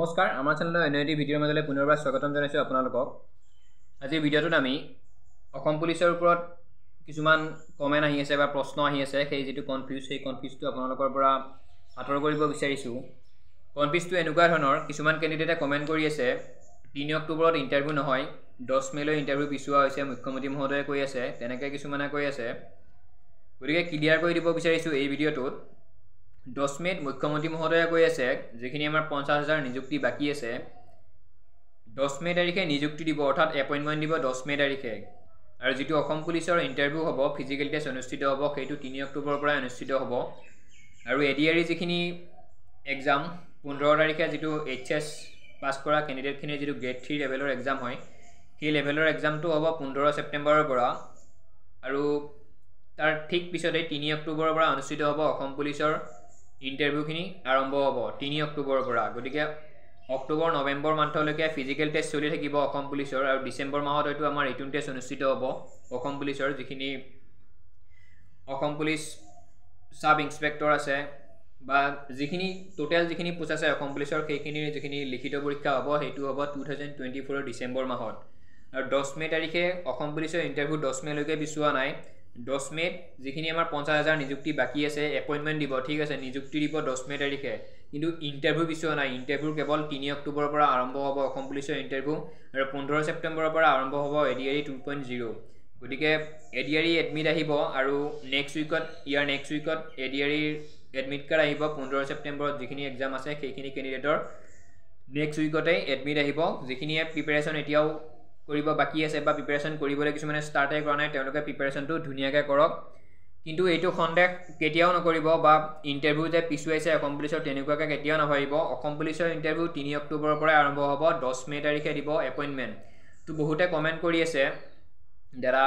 নমস্কাৰ আমাৰ চেনেলৰ এনআইটি ভিডিঅ'ৰ মাজলৈ পুনৰবাৰ স্বাগতম জনাইছো আপোনালোকক। আজি ভিডিঅ'টোত আমি অসম পুলিচৰ ওপৰত কিছুমান কমেন্ট আহি আছে বা প্ৰশ্ন আহি আছে, সেই যেটো কনফিউজটো আপোনালোকৰ পৰা আঁতৰ কৰিব বিচাৰিছো। কনফিউজটো এনেকুৱা ধৰণৰ, কিছুমান কেণ্ডিডেটে কমেন্ট কৰি আছে 3 অক্টোবৰত ইন্টাৰভিউ নহয়, 10 মেলৈ ইন্টাৰভিউ পিছুৱা হৈছে, মুখ্যমন্ত্ৰী মহোদয়ে কৈ আছে, তেনেকৈ কিছুমানে কৈ আছে। গতিকে ক্লিয়াৰ কৰি দিব বিচাৰিছো এই ভিডিঅ'টোত। 10 মেত মুখ্যমন্ত্ৰী মহোদয়ে কৈ আছে যেখিনি আমাৰ 50,000 নিযুক্তি বাকি আছে, 10 মে তাৰিখে নিযুক্তি দিব, অৰ্থাৎ এপইন্টমেন্ট দিব 10 মে তাৰিখে। আৰু যেটো অসম পুলিচৰ ইন্টাৰভিউ হ'ব, ফিজিক্যাল টেষ্ট অনুষ্ঠিত হ'ব, সেইটো 3 অক্টোবৰৰ পৰা অনুষ্ঠিত হ'ব। আৰু এডিআৰই যেখিনি এক্সাম 15 তাৰিখে যেটো এইচএস পাস কৰা ক্যান্ডিডেটখিনিৰ যেটো গ্ৰেড 3 লেভেলৰ এক্সাম হয়, সেই লেভেলৰ এক্সামটো হ'ব 15 ছেপ্টেম্বৰৰ পৰা। আৰু তাৰ ঠিক পিছতে 3 অক্টোবৰৰ পৰা অনুষ্ঠিত হ'ব অসম পুলিচৰ ইন্টাৰভিউখিনি আৰম্ভ হ'ব 3 অক্টোবৰৰ পৰা। গতিকে অক্টোবৰ নৱেম্বৰ মান্থলৈকে ফিজিক্যাল টেষ্ট চলি থাকিব অসম পুলিচৰ, আৰু ডিসেম্বৰ মাহত হয়তো আমাৰ ৰিটেন টেষ্ট অনুষ্ঠিত হ'ব অসম পুলিচৰ। যেখিনি অসম পুলিচ সাব ইন্সপেক্টৰ আছে বা যেখিনি টোটাল যেখিনি পোষ্ট আছে অসম পুলিচৰ, সেইখিনিৰ যেখিনি লিখিত পৰীক্ষা হ'ব, সেইটো হ'ব 2024 ডিসেম্বৰ মাহত। আৰু 10 মে তাৰিখে অসম পুলিচৰ ইন্টাৰভিউ 10 মেলৈকে পিছুৱা নাই। 10 মেত যেখিনি আমাৰ 50,000 নিযুক্তি বাকি আছে, এপইন্টমেন্ট দিব, ঠিক আছে, নিযুক্তি দিব 10 মে তাৰিখে, কিন্তু ইন্টাৰভিউ পিছুৱা নাই। ইন্টাৰভিউ কেৱল 3 অক্টোবৰৰ পৰা আৰম্ভ হ'ব অসম পুলিচৰ ইন্টাৰভিউ, আৰু 15 ছেপ্টেম্বৰৰ পৰা আৰম্ভ হ'ব এডিআৰই 2.0। গতিকে এডিআৰই এডমিট আহিব, আৰু নেক্সট উইকত এডিআৰই এডমিট কাৰ্ড আহিব 15 ছেপ্টেম্বৰত। যেখিনি এক্সাম আছে সেইখিনি ক্যান্ডিডেটৰ নেক্সট উইকতে এডমিট আহিব। যেখিনিয়ে প্ৰিপাৰেচন এতিয়াও কৰিব বাকি আছে বা প্ৰিপাৰেচন কৰিবলৈ কিছুমানে ষ্টাৰ্টে কৰা নাই, তেওঁলোকে প্ৰিপাৰেচনটো ধুনীয়াকৈ কৰক। কিন্তু এইটো সন্দেহ কেতিয়াও নকৰিব বা ইন্টাৰভিউ যে পিছুৱাইছে অসম পুলিচৰ, তেনেকুৱাকৈ কেতিয়াও নাভাবিব। অসম পুলিচৰ ইন্টাৰভিউ 3 অক্টোবৰৰ পৰা আৰম্ভ হ'ব, 10 মে তাৰিখে দিব এপইন্টমেন্ট। তো বহুতে কমেন্ট কৰি আছে দাদা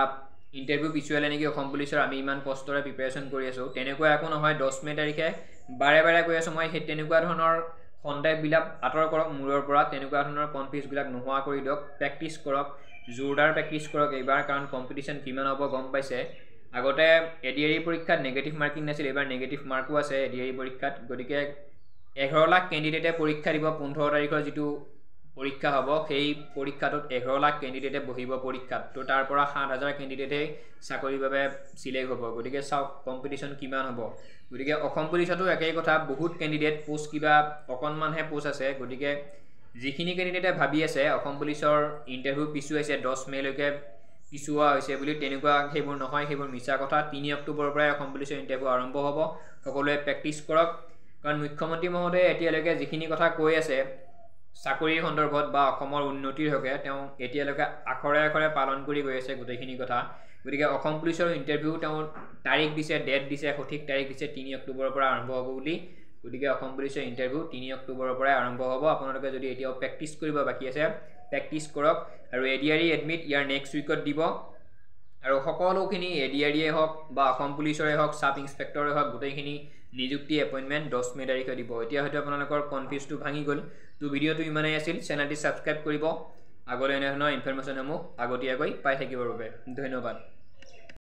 ইন্টাৰভিউ পিছুৱালে নেকি অসম পুলিচৰ, আমি ইমান কষ্টৰে প্ৰিপাৰেচন কৰি আছো। তেনেকুৱা একো নহয়, 10 মে তাৰিখে বাৰে বাৰে কৈ আছো মই, সেই তেনেকুৱা ধৰণৰ সন্দেহবিলাক আঁতৰ কৰক মূৰৰ পৰা। তেনেকুৱা ধৰণৰ কনফিউজবিলাক নোহোৱা কৰি দিয়ক, প্ৰেক্টিছ কৰক, জোৰদাৰ প্ৰেক্টিছ কৰক এইবাৰ, কাৰণ কম্পিটিশ্যন কিমান হ'ব গম পাইছে। আগতে এডিআৰই পৰীক্ষাত নেগেটিভ মাৰ্কিং নাছিল, এবাৰ নেগেটিভ মাৰ্কো আছে এডিআৰই পৰীক্ষাত। গতিকে 11 লাখ কেণ্ডিডেটে পৰীক্ষা দিব। 15 তাৰিখৰ যেটো পৰীক্ষা হ'ব, সেই পৰীক্ষাটোত 11 লাখ কেণ্ডিডেটে বহিব পৰীক্ষাত। তো তাৰ পৰা 7,000 কেণ্ডিডেটে চাকৰিৰ বাবে সিলেক্ট হ'ব। গতিকে চাওক কম্পিটিশ্যন কিমান হ'ব। গতিকে অসম পুলিচতো একেই কথা, বহুত কেণ্ডিডেট, পোষ্ট কিবা অকণমানহে পোষ্ট আছে। গতিকে যিখিনি কেণ্ডিডেটে ভাবি আছে অসম পুলিচৰ ইন্টাৰভিউ পিছুৱাইছে 10 মেলৈকে পিছুৱা হৈছে বুলি, তেনেকুৱা সেইবোৰ নহয়, সেইবোৰ মিছা কথা। 3 অক্টোবৰৰ পৰাই অসম পুলিচৰ ইন্টাৰভিউ আৰম্ভ হ'ব। সকলোৱে প্ৰেক্টিছ কৰক, কাৰণ মুখ্যমন্ত্ৰী মহোদয়ে এতিয়ালৈকে যিখিনি কথা কৈ আছে চাকৰিৰ সন্দৰ্ভত বা অসমৰ উন্নতিৰ হকে, তেওঁ এতিয়ালৈকে আখৰে আখৰে পালন কৰি গৈ আছে গোটেইখিনি কথা। গতিকে অসম পুলিচৰ ইন্টাৰভিউ তেওঁ তাৰিখ দিছে, ডেট দিছে, সঠিক তাৰিখ দিছে 3 অক্টোবৰৰ পৰা আৰম্ভ হ'ব বুলি। গতিকে অসম পুলিচৰ ইন্টাৰভিউ 3 অক্টোবৰৰ পৰাই আৰম্ভ হ'ব। আপোনালোকে যদি এতিয়াও প্ৰেক্টিছ কৰিব বাকি আছে, প্ৰেক্টিছ কৰক। আৰু এডিআৰই এডমিট ইয়াৰ নেক্সট উইকত দিব। আৰু সকলোখিনি এডিআৰইয়ে হওক বা অসম পুলিচৰে হওক, সাব ইন্সপেক্টৰে হওক, গোটেইখিনি নিযুক্তি এপইন্টমেন্ট 10 মে তাৰিখে দিব। এতিয়া হয়তো আপোনালোকৰ কনফিউজটো ভাঙি গ'ল। তো ভিডিঅ'টো ইমানেই আছিল, চেনেলটি সাবস্ক্ৰাইব কৰিব আগলৈ এনে ধৰণৰ ইনফৰমেশ্যনসমূহ আগতীয়াকৈ পাই থাকিবৰ বাবে। ধন্যবাদ।